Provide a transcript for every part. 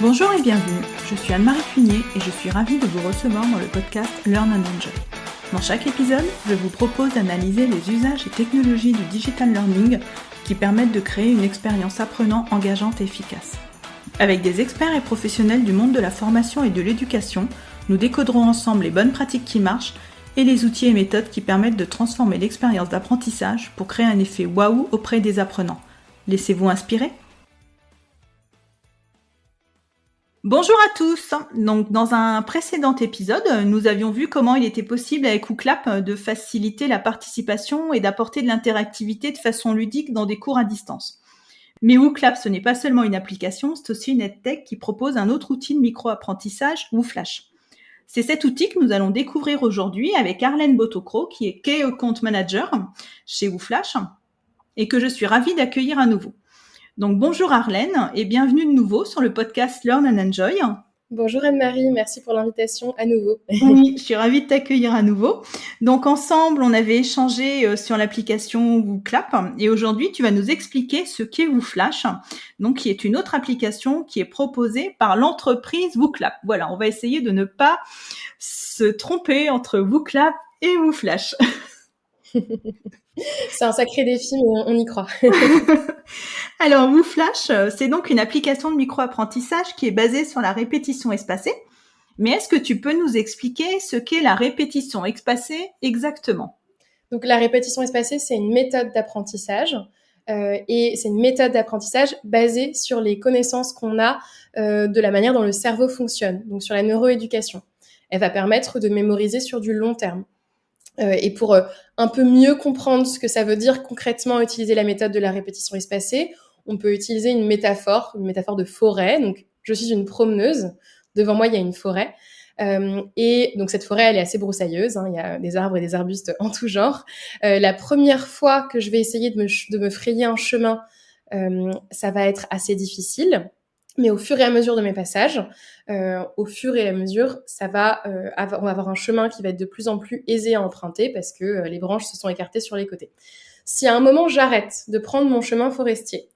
Bonjour et bienvenue, je suis Anne-Marie Cunier et je suis ravie de vous recevoir dans le podcast Learn and Enjoy. Dans chaque épisode, je vous propose d'analyser les usages et technologies du digital learning qui permettent de créer une expérience apprenant engageante et efficace. Avec des experts et professionnels du monde de la formation et de l'éducation, nous décoderons ensemble les bonnes pratiques qui marchent et les outils et méthodes qui permettent de transformer l'expérience d'apprentissage pour créer un effet waouh auprès des apprenants. Laissez-vous inspirer ? Bonjour à tous. Donc, dans un précédent épisode, nous avions vu comment il était possible avec Ooclap de faciliter la participation et d'apporter de l'interactivité de façon ludique dans des cours à distance. Mais Ooclap, ce n'est pas seulement une application, c'est aussi une EdTech qui propose un autre outil de micro-apprentissage, WooFlash. C'est cet outil que nous allons découvrir aujourd'hui avec Arlène Botocro, qui est Key Account Manager chez WooFlash et que je suis ravie d'accueillir à nouveau. Donc bonjour Arlène et bienvenue de nouveau sur le podcast Learn and Enjoy. Bonjour Anne-Marie, merci pour l'invitation à nouveau. Oui, je suis ravie de t'accueillir à nouveau. Donc ensemble, on avait échangé sur l'application Wooclap et aujourd'hui, tu vas nous expliquer ce qu'est WooFlash, donc qui est une autre application qui est proposée par l'entreprise Wooclap. Voilà, on va essayer de ne pas se tromper entre Wooclap et WooFlash. C'est un sacré défi, mais on y croit. Alors, WooFlash, c'est donc une application de micro-apprentissage qui est basée sur la répétition espacée. Mais est-ce que tu peux nous expliquer ce qu'est la répétition espacée exactement ? Donc, la répétition espacée, c'est une méthode d'apprentissage. Et c'est une méthode d'apprentissage basée sur les connaissances qu'on a de la manière dont le cerveau fonctionne, donc sur la neuroéducation. Elle va permettre de mémoriser sur du long terme. Et pour un peu mieux comprendre ce que ça veut dire concrètement utiliser la méthode de la répétition espacée, on peut utiliser une métaphore de forêt. Donc, je suis une promeneuse. Devant moi, il y a une forêt. Et donc, cette forêt, elle est assez broussailleuse. Il y a des arbres et des arbustes en tout genre. La première fois que je vais essayer de me frayer un chemin, ça va être assez difficile. Mais au fur et à mesure de mes passages, au fur et à mesure, on va avoir un chemin qui va être de plus en plus aisé à emprunter parce que les branches se sont écartées sur les côtés. Si à un moment j'arrête de prendre mon chemin forestier,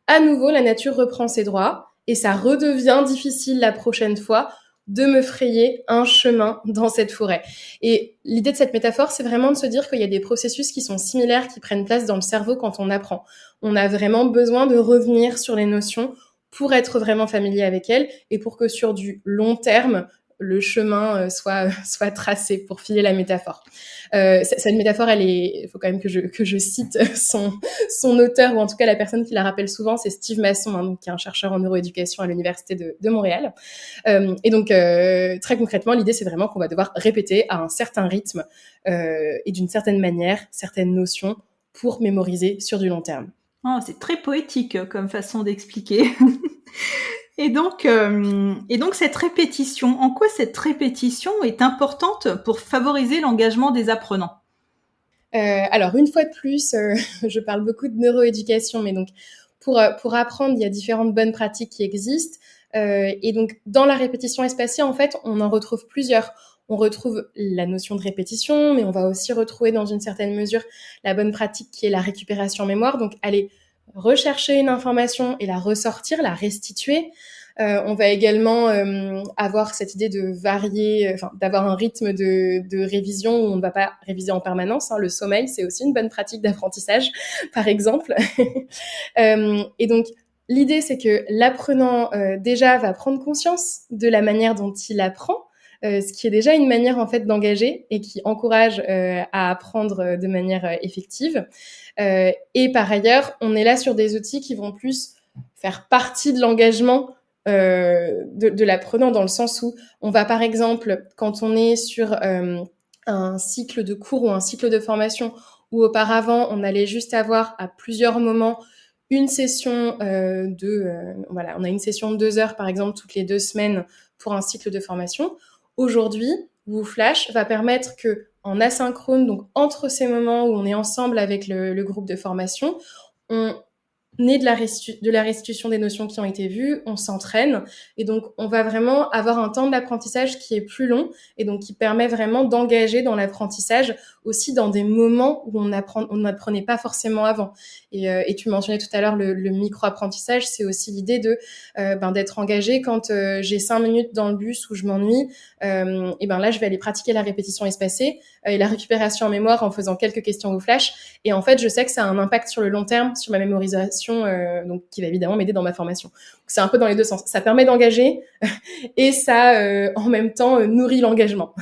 à nouveau la nature reprend ses droits et ça redevient difficile la prochaine fois de me frayer un chemin dans cette forêt. Et l'idée de cette métaphore, c'est vraiment de se dire qu'il y a des processus qui sont similaires, qui prennent place dans le cerveau quand on apprend. On a vraiment besoin de revenir sur les notions pour être vraiment familier avec elles et pour que sur du long terme, le chemin soit tracé, pour filer la métaphore. Cette métaphore, il faut quand même que je cite son auteur, ou en tout cas la personne qui la rappelle souvent, c'est Steve Masson, donc, qui est un chercheur en neuroéducation à l'Université de Montréal. Et donc, très concrètement, l'idée, c'est vraiment qu'on va devoir répéter à un certain rythme et d'une certaine manière, certaines notions pour mémoriser sur du long terme. Oh, c'est très poétique comme façon d'expliquer. Et donc, cette répétition, en quoi cette répétition est importante pour favoriser l'engagement des apprenants ? Alors, une fois de plus, je parle beaucoup de neuroéducation, mais donc pour apprendre, il y a différentes bonnes pratiques qui existent. Et donc, dans la répétition espacée, en fait, on en retrouve plusieurs. On retrouve la notion de répétition, mais on va aussi retrouver dans une certaine mesure la bonne pratique qui est la récupération en mémoire. Donc, aller rechercher une information et la ressortir, la restituer. On va également avoir cette idée de varier, d'avoir un rythme de révision où on ne va pas réviser en permanence. Le sommeil, c'est aussi une bonne pratique d'apprentissage, par exemple. Et donc, l'idée, c'est que l'apprenant, déjà, va prendre conscience de la manière dont il apprend, ce qui est déjà une manière, en fait, d'engager et qui encourage à apprendre de manière effective. Et par ailleurs, on est là sur des outils qui vont plus faire partie de l'engagement de l'apprenant, dans le sens où on va, par exemple, quand on est sur un cycle de cours ou un cycle de formation où auparavant on allait juste avoir à plusieurs moments une session on a une session de 2 heures par exemple toutes les 2 semaines pour un cycle de formation. Aujourd'hui, WooFlash va permettre que en asynchrone, donc entre ces moments où on est ensemble avec le groupe de formation, on naît de la restitution des notions qui ont été vues, on s'entraîne, et donc on va vraiment avoir un temps d'apprentissage qui est plus long, et donc qui permet vraiment d'engager dans l'apprentissage aussi dans des moments où on n'apprenait pas forcément avant. Et tu mentionnais tout à l'heure le micro-apprentissage, c'est aussi l'idée d'être engagé quand j'ai 5 minutes dans le bus où je m'ennuie, et là je vais aller pratiquer la répétition espacée et la récupération en mémoire en faisant quelques questions au flash, et en fait je sais que ça a un impact sur le long terme, sur ma mémorisation, donc qui va évidemment m'aider dans ma formation. Donc, c'est un peu dans les deux sens. Ça permet d'engager et ça, en même temps, nourrit l'engagement.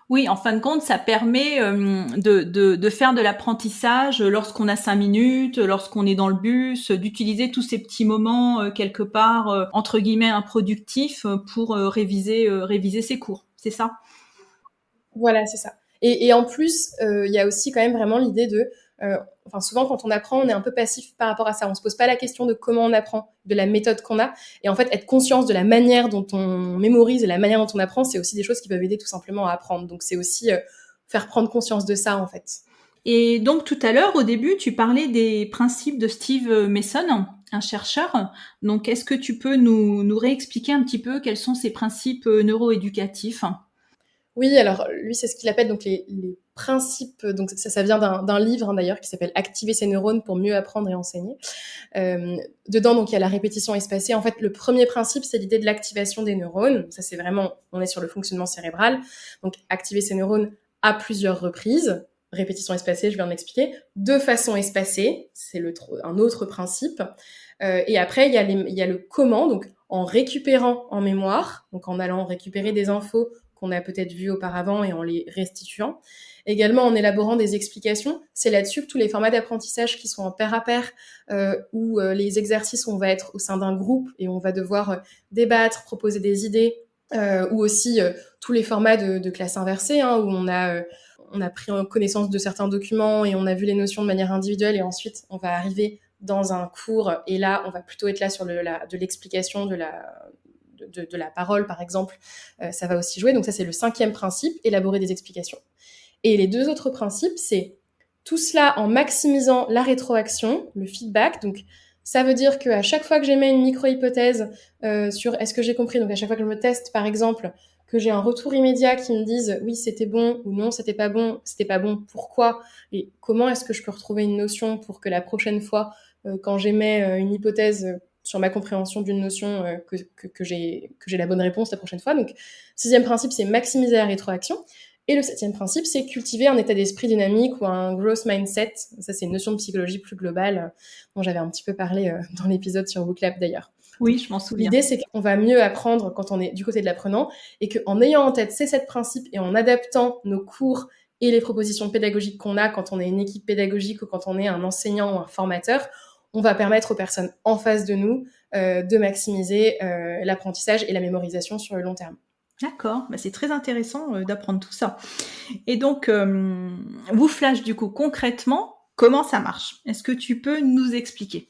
Oui, en fin de compte, ça permet de faire de l'apprentissage lorsqu'on a 5 minutes, lorsqu'on est dans le bus, d'utiliser tous ces petits moments quelque part entre guillemets improductifs pour réviser ses cours. C'est ça? Voilà, c'est ça. Et en plus, il y a aussi quand même vraiment l'idée souvent quand on apprend, on est un peu passif par rapport à ça. On se pose pas la question de comment on apprend, de la méthode qu'on a. Et en fait, être conscience de la manière dont on mémorise et la manière dont on apprend, c'est aussi des choses qui peuvent aider tout simplement à apprendre. Donc c'est aussi faire prendre conscience de ça, en fait. Et donc tout à l'heure, au début, tu parlais des principes de Steve Mason, un chercheur. Donc est-ce que tu peux nous réexpliquer un petit peu quels sont ces principes neuroéducatifs? Oui, alors lui, c'est ce qu'il appelle donc les principes. Donc ça vient d'un livre d'ailleurs qui s'appelle Activer ses neurones pour mieux apprendre et enseigner. Dedans, donc il y a la répétition espacée. En fait, le premier principe, c'est l'idée de l'activation des neurones. Ça, c'est vraiment, on est sur le fonctionnement cérébral. Donc activer ses neurones à plusieurs reprises. Répétition espacée, je viens de m'expliquer. De façon espacée, c'est un autre principe. Et après, il y a le comment, donc en récupérant en mémoire, donc en allant récupérer des infos qu'on a peut-être vues auparavant et en les restituant. Également en élaborant des explications. C'est là-dessus que tous les formats d'apprentissage qui sont en pair à pair, où les exercices, on va être au sein d'un groupe et on va devoir débattre, proposer des idées, ou aussi tous les formats de classe inversée, où on a pris connaissance de certains documents et on a vu les notions de manière individuelle, et ensuite on va arriver dans un cours, et là on va plutôt être là sur de l'explication, de la parole par exemple. Ça va aussi jouer. Donc ça, c'est le 5e principe, élaborer des explications. Et les 2 autres principes, c'est tout cela en maximisant la rétroaction, le feedback. Donc ça veut dire qu'à chaque fois que j'émets une micro-hypothèse sur est-ce que j'ai compris, donc à chaque fois que je me teste par exemple, que j'ai un retour immédiat qui me dise oui c'était bon, ou non c'était pas bon, pourquoi, et comment est-ce que je peux retrouver une notion pour que la prochaine fois quand j'émets une hypothèse sur ma compréhension d'une notion, que j'ai la bonne réponse la prochaine fois. Donc 6e principe, c'est maximiser la rétroaction. Et le 7e principe, c'est cultiver un état d'esprit dynamique ou un growth mindset. Ça, c'est une notion de psychologie plus globale dont j'avais un petit peu parlé dans l'épisode sur Booklab d'ailleurs. Oui, Donc, je m'en souviens. l'idée, c'est qu'on va mieux apprendre quand on est du côté de l'apprenant, et qu'en ayant en tête ces 7 principes et en adaptant nos cours et les propositions pédagogiques qu'on a quand on est une équipe pédagogique ou quand on est un enseignant ou un formateur, on va permettre aux personnes en face de nous de maximiser l'apprentissage et la mémorisation sur le long terme. D'accord, c'est très intéressant d'apprendre tout ça. Et donc, WooFlash, du coup, concrètement, comment ça marche? Est-ce que tu peux nous expliquer?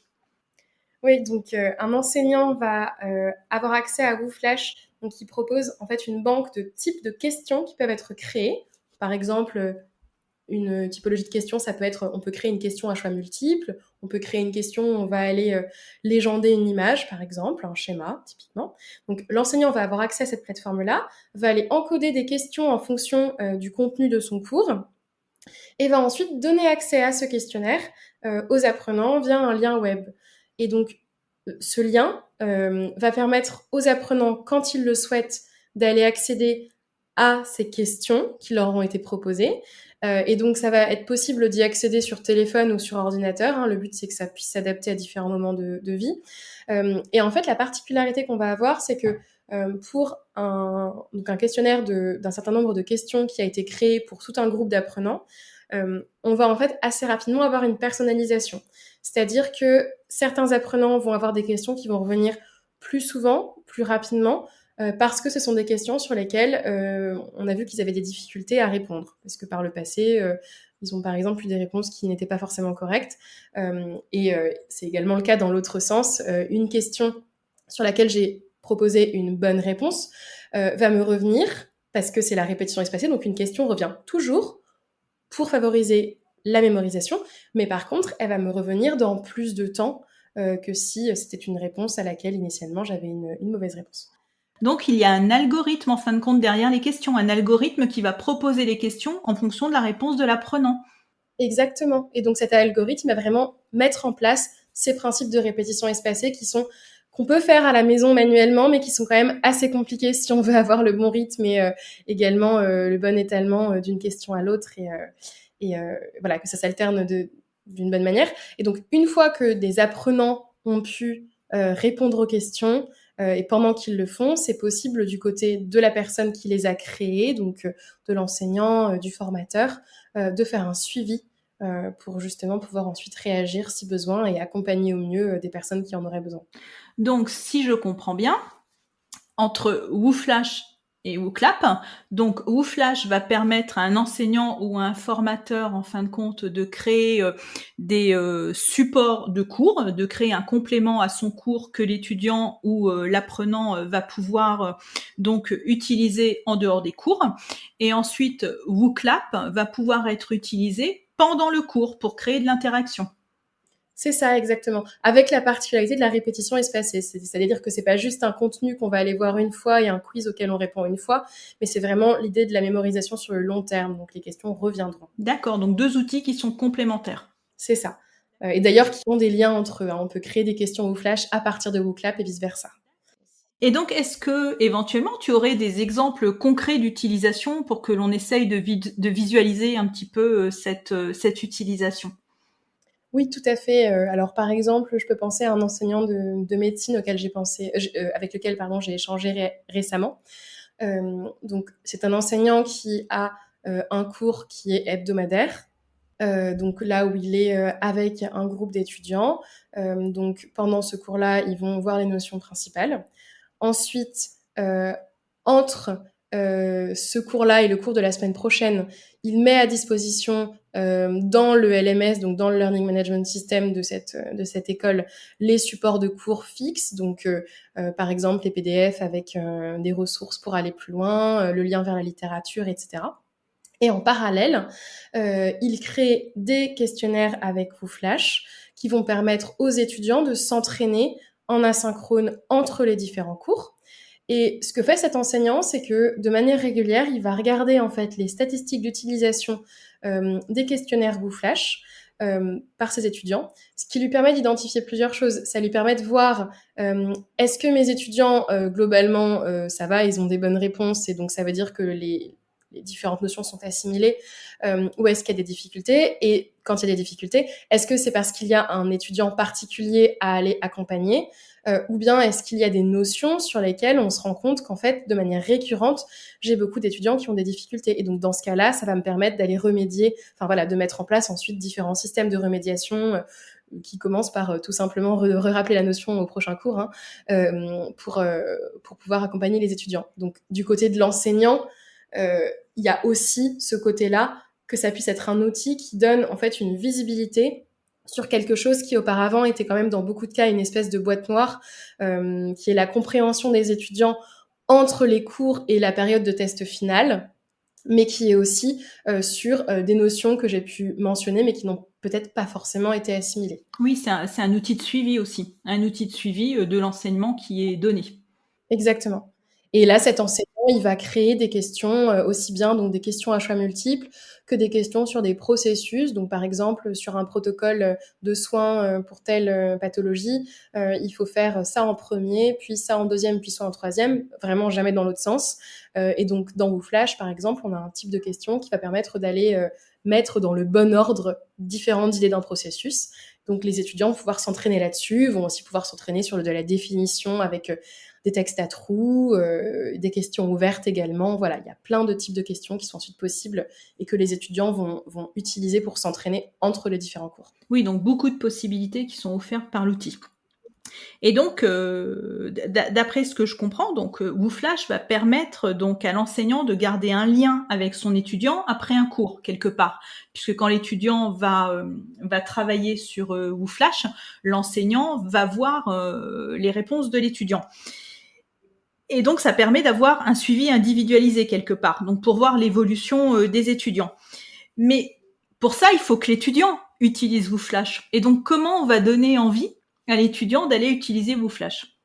Oui, donc un enseignant va avoir accès à WooFlash, donc il propose en fait une banque de types de questions qui peuvent être créées. Par exemple, une typologie de questions, ça peut être, on peut créer une question à choix multiples, on peut créer une question, on va aller légender une image, par exemple, un schéma, typiquement. Donc l'enseignant va avoir accès à cette plateforme-là, va aller encoder des questions en fonction du contenu de son cours, et va ensuite donner accès à ce questionnaire aux apprenants via un lien web. Et donc, ce lien va permettre aux apprenants, quand ils le souhaitent, d'aller accéder à ces questions qui leur ont été proposées. Et donc, ça va être possible d'y accéder sur téléphone ou sur ordinateur. Le but, c'est que ça puisse s'adapter à différents moments de vie. Et en fait, la particularité qu'on va avoir, c'est que pour un questionnaire d'un certain nombre de questions qui a été créé pour tout un groupe d'apprenants, on va en fait assez rapidement avoir une personnalisation. C'est-à-dire que certains apprenants vont avoir des questions qui vont revenir plus souvent, plus rapidement, parce que ce sont des questions sur lesquelles on a vu qu'ils avaient des difficultés à répondre. Parce que par le passé, ils ont par exemple eu des réponses qui n'étaient pas forcément correctes. Et c'est également le cas dans l'autre sens. Une question sur laquelle j'ai proposé une bonne réponse va me revenir, parce que c'est la répétition espacée, donc une question revient toujours pour favoriser la mémorisation, mais par contre, elle va me revenir dans plus de temps que si c'était une réponse à laquelle initialement j'avais une mauvaise réponse. Donc, il y a un algorithme en fin de compte derrière les questions, un algorithme qui va proposer les questions en fonction de la réponse de l'apprenant. Exactement. Et donc cet algorithme va vraiment mettre en place ces principes de répétition espacée qu'on peut faire à la maison manuellement, mais qui sont quand même assez compliqués si on veut avoir le bon rythme et également le bon étalement d'une question à l'autre et voilà, que ça s'alterne d'une bonne manière. Et donc une fois que des apprenants ont pu répondre aux questions, et pendant qu'ils le font, c'est possible du côté de la personne qui les a créés, donc de l'enseignant, du formateur, de faire un suivi pour justement pouvoir ensuite réagir si besoin et accompagner au mieux des personnes qui en auraient besoin. Donc, si je comprends bien, entre Wooflash et WooClap, donc Wooflash va permettre à un enseignant ou à un formateur, en fin de compte, de créer des supports de cours, de créer un complément à son cours que l'étudiant ou l'apprenant va pouvoir donc utiliser en dehors des cours. Et ensuite, WooClap va pouvoir être utilisé pendant le cours pour créer de l'interaction. C'est ça, exactement. Avec la particularité de la répétition espacée. C'est-à-dire que c'est pas juste un contenu qu'on va aller voir une fois et un quiz auquel on répond une fois, mais c'est vraiment l'idée de la mémorisation sur le long terme. Donc les questions reviendront. D'accord, donc 2 outils qui sont complémentaires. C'est ça. Et d'ailleurs, qui ont des liens entre eux. On peut créer des questions WooFlash à partir de WooClap et vice-versa. Et donc, est-ce que éventuellement tu aurais des exemples concrets d'utilisation pour que l'on essaye de visualiser un petit peu cette utilisation? Oui, tout à fait. Alors, par exemple, je peux penser à un enseignant de médecine avec lequel j'ai échangé récemment. Donc, c'est un enseignant qui a un cours qui est hebdomadaire. Donc là où il est avec un groupe d'étudiants. Donc pendant ce cours-là, ils vont voir les notions principales. Ensuite, entre ce cours-là et le cours de la semaine prochaine, il met à disposition dans le LMS, donc dans le Learning Management System de cette école, les supports de cours fixes, donc par exemple les PDF avec des ressources pour aller plus loin, le lien vers la littérature, etc. Et en parallèle, il crée des questionnaires avec WooFlash qui vont permettre aux étudiants de s'entraîner en asynchrone entre les différents cours. Et ce que fait cet enseignant, c'est que de manière régulière, il va regarder en fait les statistiques d'utilisation des questionnaires WooFlash par ses étudiants, ce qui lui permet d'identifier plusieurs choses. Ça lui permet de voir est-ce que mes étudiants, globalement, ça va, ils ont des bonnes réponses, et donc ça veut dire que les différentes notions sont assimilées, ou est-ce qu'il y a des difficultés? Et quand il y a des difficultés, est-ce que c'est parce qu'il y a un étudiant particulier à aller accompagner, ou bien est-ce qu'il y a des notions sur lesquelles on se rend compte qu'en fait, de manière récurrente, j'ai beaucoup d'étudiants qui ont des difficultés. Et donc, dans ce cas-là, ça va me permettre d'aller remédier, de mettre en place ensuite différents systèmes de remédiation qui commencent par tout simplement rappeler la notion au prochain cours, pour pouvoir accompagner les étudiants. Donc, du côté de l'enseignant, il y a aussi ce côté-là, que ça puisse être un outil qui donne en fait une visibilité sur quelque chose qui auparavant était quand même dans beaucoup de cas une espèce de boîte noire, qui est la compréhension des étudiants entre les cours et la période de test final, mais qui est aussi sur des notions que j'ai pu mentionner, mais qui n'ont peut-être pas forcément été assimilées. Oui, c'est un outil de suivi aussi, un outil de suivi de l'enseignement qui est donné. Exactement. Et là, cet enseignant, il va créer des questions, aussi bien donc des questions à choix multiples que des questions sur des processus. Donc, par exemple, sur un protocole de soins pour telle pathologie, il faut faire ça en premier, puis ça en deuxième, puis ça en troisième, vraiment jamais dans l'autre sens. Et donc, dans WooFlash, par exemple, on a un type de question qui va permettre d'aller mettre dans le bon ordre différentes idées d'un processus. Donc, les étudiants vont pouvoir s'entraîner là-dessus, vont aussi pouvoir s'entraîner sur de la définition avec des textes à trous, des questions ouvertes également. Voilà, il y a plein de types de questions qui sont ensuite possibles et que les étudiants vont utiliser pour s'entraîner entre les différents cours. Oui, donc beaucoup de possibilités qui sont offertes par l'outil. Et donc, d'après ce que je comprends, donc WooFlash va permettre donc à l'enseignant de garder un lien avec son étudiant après un cours quelque part, puisque quand l'étudiant va travailler sur WooFlash, l'enseignant va voir les réponses de l'étudiant. Et donc, ça permet d'avoir un suivi individualisé quelque part, donc pour voir l'évolution des étudiants. Mais pour ça, il faut que l'étudiant utilise WooFlash. Et donc, comment on va donner envie à l'étudiant d'aller utiliser WooFlash.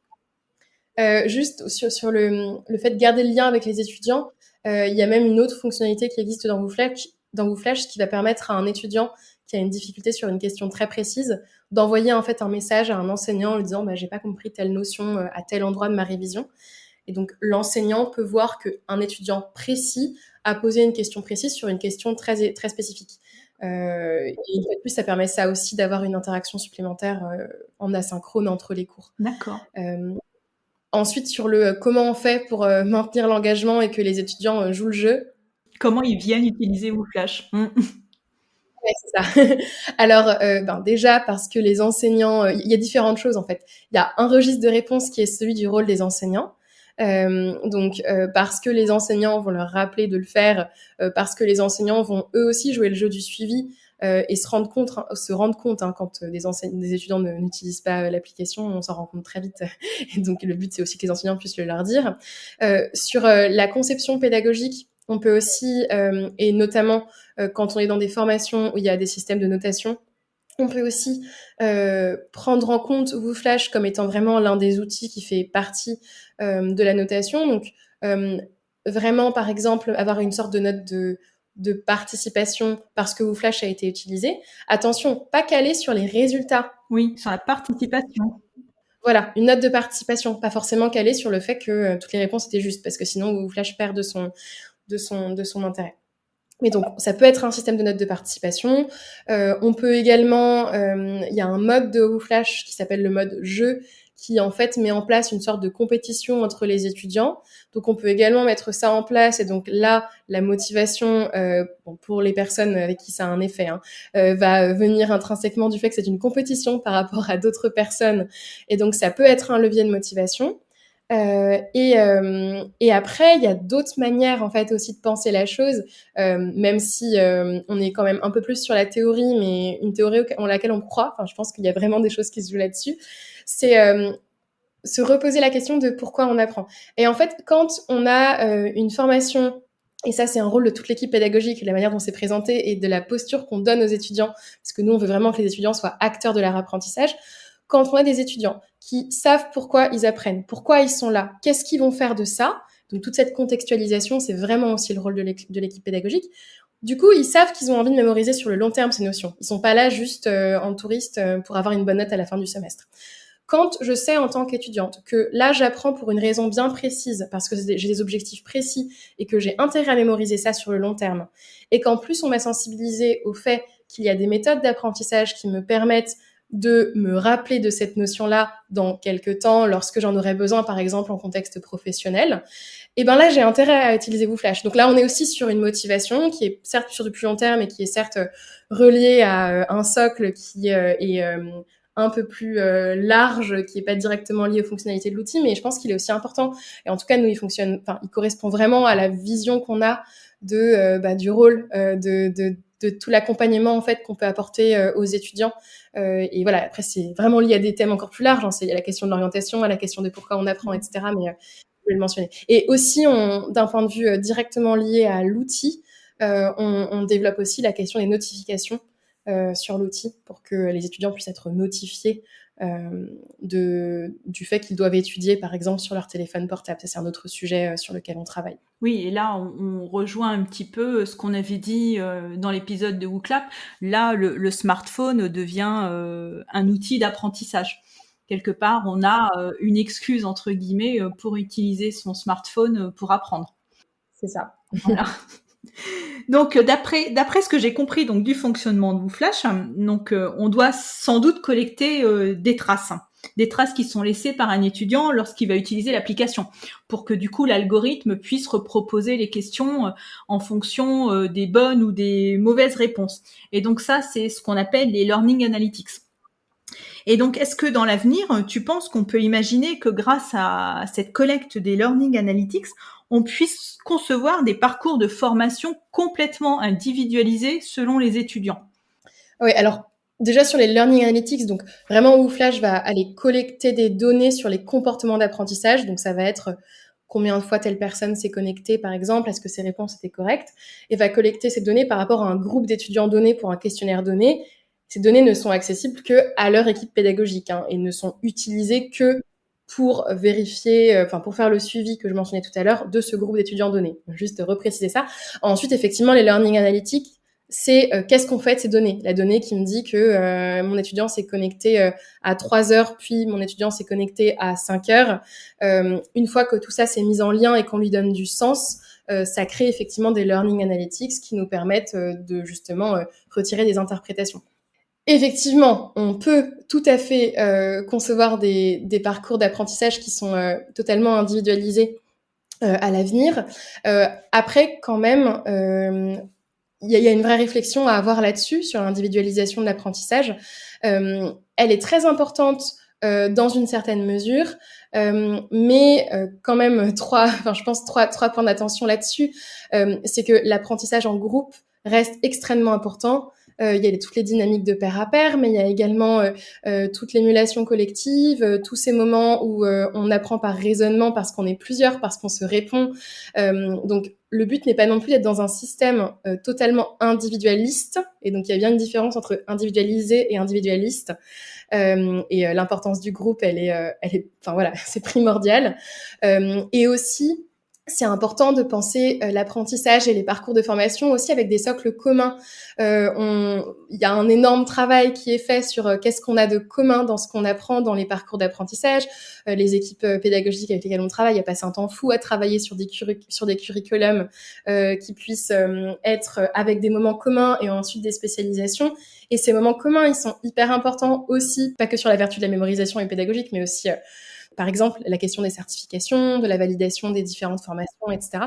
Juste sur le fait de garder le lien avec les étudiants, il y a même une autre fonctionnalité qui existe dans WooFlash qui va permettre à un étudiant qui a une difficulté sur une question très précise d'envoyer en fait un message à un enseignant en lui disant j'ai pas compris telle notion à tel endroit de ma révision. Et donc l'enseignant peut voir qu'un étudiant précis a posé une question précise sur une question très, très spécifique. Et une fois de plus, ça permet ça aussi d'avoir une interaction supplémentaire en asynchrone entre les cours. D'accord. Ensuite, sur le comment on fait pour maintenir l'engagement et que les étudiants jouent le jeu. Comment ils viennent utiliser WooFlash. Ouais, c'est ça. Alors, déjà parce que les enseignants, il y a différentes choses en fait. Il y a un registre de réponse qui est celui du rôle des enseignants. Parce que les enseignants vont leur rappeler de le faire, parce que les enseignants vont eux aussi jouer le jeu du suivi et se rendre compte quand des étudiants n'utilisent pas l'application, on s'en rend compte très vite. Et donc le but c'est aussi que les enseignants puissent le leur dire. Sur la conception pédagogique, on peut aussi, et notamment quand on est dans des formations où il y a des systèmes de notation, on peut aussi prendre en compte WooFlash comme étant vraiment l'un des outils qui fait partie de la notation. Donc, vraiment, par exemple, avoir une sorte de note de participation parce que WooFlash a été utilisé. Attention, pas calé sur les résultats. Oui, sur la participation. Voilà, une note de participation, pas forcément calée sur le fait que toutes les réponses étaient justes, parce que sinon WooFlash perd de son intérêt. Mais donc, ça peut être un système de notes de participation. On peut également, il y a un mode de WooFlash qui s'appelle le mode jeu, qui en fait met en place une sorte de compétition entre les étudiants. Donc, on peut également mettre ça en place. Et donc là, la motivation, pour les personnes avec qui ça a un effet, va venir intrinsèquement du fait que c'est une compétition par rapport à d'autres personnes. Et donc, ça peut être un levier de motivation. Et après, il y a d'autres manières en fait aussi de penser la chose, même si on est quand même un peu plus sur la théorie, mais une théorie en laquelle on croit. Enfin, je pense qu'il y a vraiment des choses qui se jouent là-dessus. C'est se reposer la question de pourquoi on apprend. Et en fait, quand on a une formation, et ça c'est un rôle de toute l'équipe pédagogique, la manière dont c'est présenté et de la posture qu'on donne aux étudiants, parce que nous on veut vraiment que les étudiants soient acteurs de leur apprentissage. Quand on a des étudiants qui savent pourquoi ils apprennent, pourquoi ils sont là, qu'est-ce qu'ils vont faire de ça, donc toute cette contextualisation, c'est vraiment aussi le rôle de l'équipe pédagogique. Du coup, ils savent qu'ils ont envie de mémoriser sur le long terme ces notions. Ils sont pas là juste en touriste pour avoir une bonne note à la fin du semestre. Quand je sais en tant qu'étudiante que là, j'apprends pour une raison bien précise, parce que j'ai des objectifs précis et que j'ai intérêt à mémoriser ça sur le long terme, et qu'en plus on m'a sensibilisé au fait qu'il y a des méthodes d'apprentissage qui me permettent de me rappeler de cette notion-là dans quelques temps, lorsque j'en aurais besoin, par exemple, en contexte professionnel, et ben là, j'ai intérêt à utiliser WooFlash. Donc là, on est aussi sur une motivation qui est certes sur du plus long terme et qui est certes reliée à un socle qui est un peu plus large, qui est pas directement lié aux fonctionnalités de l'outil, mais je pense qu'il est aussi important. Et en tout cas, nous, il correspond vraiment à la vision qu'on a du rôle de tout l'accompagnement en fait qu'on peut apporter aux étudiants. Et voilà, après c'est vraiment lié à des thèmes encore plus larges. Il y a la question de l'orientation, à la question de pourquoi on apprend, etc. Mais je vais le mentionner. Et aussi, d'un point de vue directement lié à l'outil, on développe aussi la question des notifications sur l'outil pour que les étudiants puissent être notifiés du fait qu'ils doivent étudier, par exemple, sur leur téléphone portable. Ça, c'est un autre sujet sur lequel on travaille. Oui, et là, on rejoint un petit peu ce qu'on avait dit dans l'épisode de WooClap. Là, le smartphone devient un outil d'apprentissage. Quelque part, on a une excuse, entre guillemets, pour utiliser son smartphone pour apprendre. C'est ça. Voilà. Donc, d'après ce que j'ai compris donc du fonctionnement de WooFlash, donc on doit sans doute collecter des traces qui sont laissées par un étudiant lorsqu'il va utiliser l'application, pour que du coup l'algorithme puisse reproposer les questions en fonction des bonnes ou des mauvaises réponses. Et donc ça, c'est ce qu'on appelle les learning analytics. Et donc, est-ce que dans l'avenir, tu penses qu'on peut imaginer que grâce à cette collecte des learning analytics, on puisse concevoir des parcours de formation complètement individualisés selon les étudiants? Oui, alors déjà sur les learning analytics, donc vraiment WooFlash va aller collecter des données sur les comportements d'apprentissage. Donc ça va être combien de fois telle personne s'est connectée, par exemple, est-ce que ses réponses étaient correctes, et va collecter ces données par rapport à un groupe d'étudiants donné pour un questionnaire donné. Ces données ne sont accessibles qu'à leur équipe pédagogique et ne sont utilisées que pour vérifier, pour faire le suivi que je mentionnais tout à l'heure de ce groupe d'étudiants donnés. Juste repréciser ça. Ensuite, effectivement, les learning analytics, c'est qu'est-ce qu'on fait de ces données. La donnée qui me dit que mon étudiant s'est connecté à 3 heures, puis mon étudiant s'est connecté à 5 heures. Une fois que tout ça s'est mis en lien et qu'on lui donne du sens, ça crée effectivement des learning analytics qui nous permettent de justement retirer des interprétations. Effectivement, on peut tout à fait concevoir des parcours d'apprentissage qui sont totalement individualisés à l'avenir. Après, quand même, il y a une vraie réflexion à avoir là-dessus, sur l'individualisation de l'apprentissage. Elle est très importante dans une certaine mesure, mais quand même je pense trois points d'attention là-dessus. C'est que l'apprentissage en groupe reste extrêmement important. Il y a toutes les dynamiques de pair à pair, mais il y a également toute l'émulation collective, tous ces moments où on apprend par raisonnement parce qu'on est plusieurs, parce qu'on se répond. Donc, le but n'est pas non plus d'être dans un système totalement individualiste, et donc il y a bien une différence entre individualisé et individualiste. Et l'importance du groupe, elle est, voilà, c'est primordial. Et aussi, c'est important de penser l'apprentissage et les parcours de formation aussi avec des socles communs. Il y a un énorme travail qui est fait sur qu'est-ce qu'on a de commun dans ce qu'on apprend dans les parcours d'apprentissage. Les équipes pédagogiques avec lesquelles on travaille, il y a passé un temps fou à travailler sur des curriculums qui puissent être avec des moments communs et ensuite des spécialisations. Et ces moments communs, ils sont hyper importants aussi, pas que sur la vertu de la mémorisation et pédagogique, mais aussi par exemple, la question des certifications, de la validation des différentes formations, etc.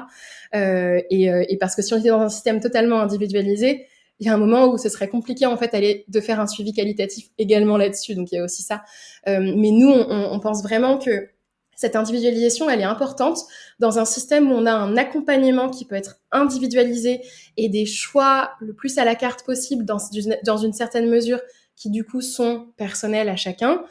Et parce que si on était dans un système totalement individualisé, il y a un moment où ce serait compliqué en fait de faire un suivi qualitatif également là-dessus. Donc il y a aussi ça. Mais nous, on pense vraiment que cette individualisation, elle est importante dans un système où on a un accompagnement qui peut être individualisé et des choix le plus à la carte possible dans une certaine mesure qui du coup sont personnels à chacun,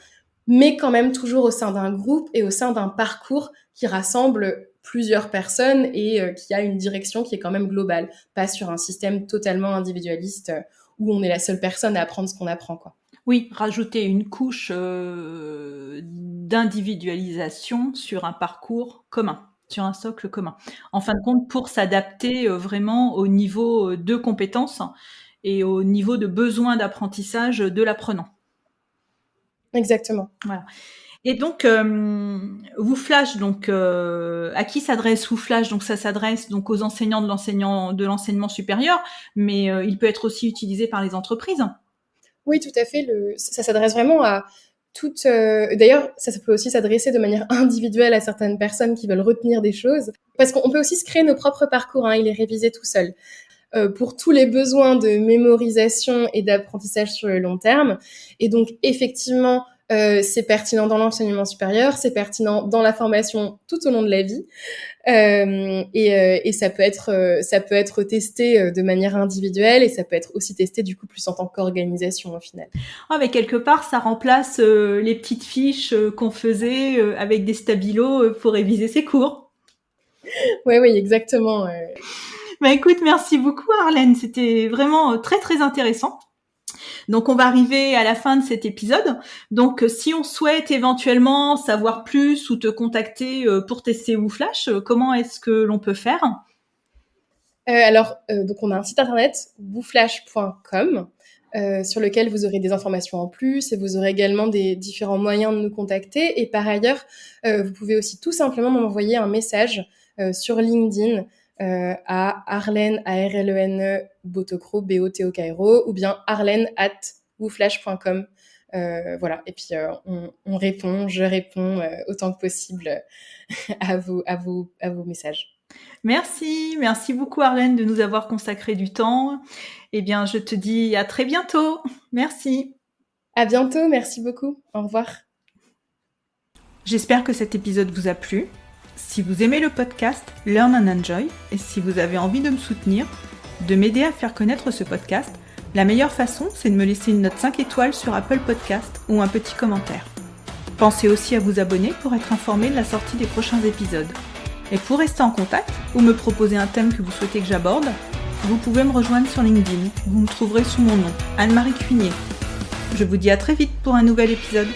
mais quand même toujours au sein d'un groupe et au sein d'un parcours qui rassemble plusieurs personnes et qui a une direction qui est quand même globale, pas sur un système totalement individualiste où on est la seule personne à apprendre ce qu'on apprend, quoi. Oui, rajouter une couche d'individualisation sur un parcours commun, sur un socle commun. En fin de compte, pour s'adapter vraiment au niveau de compétences et au niveau de besoin d'apprentissage de l'apprenant. Exactement. Voilà. Et donc, WooFlash, donc à qui s'adresse WooFlash? Donc ça s'adresse donc aux enseignants de l'enseignement supérieur, mais il peut être aussi utilisé par les entreprises. Oui, tout à fait. Ça s'adresse vraiment à toutes. D'ailleurs, ça peut aussi s'adresser de manière individuelle à certaines personnes qui veulent retenir des choses, parce qu'on peut aussi se créer nos propres parcours et les réviser tout seul. Pour tous les besoins de mémorisation et d'apprentissage sur le long terme. Et donc, effectivement, c'est pertinent dans l'enseignement supérieur, c'est pertinent dans la formation tout au long de la vie. Et ça peut être testé de manière individuelle et ça peut être aussi testé du coup plus en tant qu'organisation au final. Ah, mais quelque part, ça remplace les petites fiches qu'on faisait avec des stabilos pour réviser ses cours. Oui, exactement. Bah écoute, merci beaucoup Arlène, c'était vraiment très très intéressant. Donc on va arriver à la fin de cet épisode. Donc si on souhaite éventuellement savoir plus ou te contacter pour tester WooFlash, comment est-ce que l'on peut faire ? Donc on a un site internet, wooflash.com, sur lequel vous aurez des informations en plus et vous aurez également des différents moyens de nous contacter. Et par ailleurs, vous pouvez aussi tout simplement m'envoyer un message sur LinkedIn à Arlène, A-R-L-E-N-E, Botokro, B-O-T-O-K-R-O, ou bien arlène@wooflash.com. Voilà. Et puis, je réponds autant que possible à vos messages. Merci beaucoup Arlène de nous avoir consacré du temps. Eh bien, je te dis à très bientôt. Merci. À bientôt, merci beaucoup. Au revoir. J'espère que cet épisode vous a plu. Si vous aimez le podcast Learn and Enjoy et si vous avez envie de me soutenir, de m'aider à faire connaître ce podcast, la meilleure façon, c'est de me laisser une note 5 étoiles sur Apple Podcast ou un petit commentaire. Pensez aussi à vous abonner pour être informé de la sortie des prochains épisodes. Et pour rester en contact ou me proposer un thème que vous souhaitez que j'aborde, vous pouvez me rejoindre sur LinkedIn. Vous me trouverez sous mon nom, Anne-Marie Cuinier. Je vous dis à très vite pour un nouvel épisode.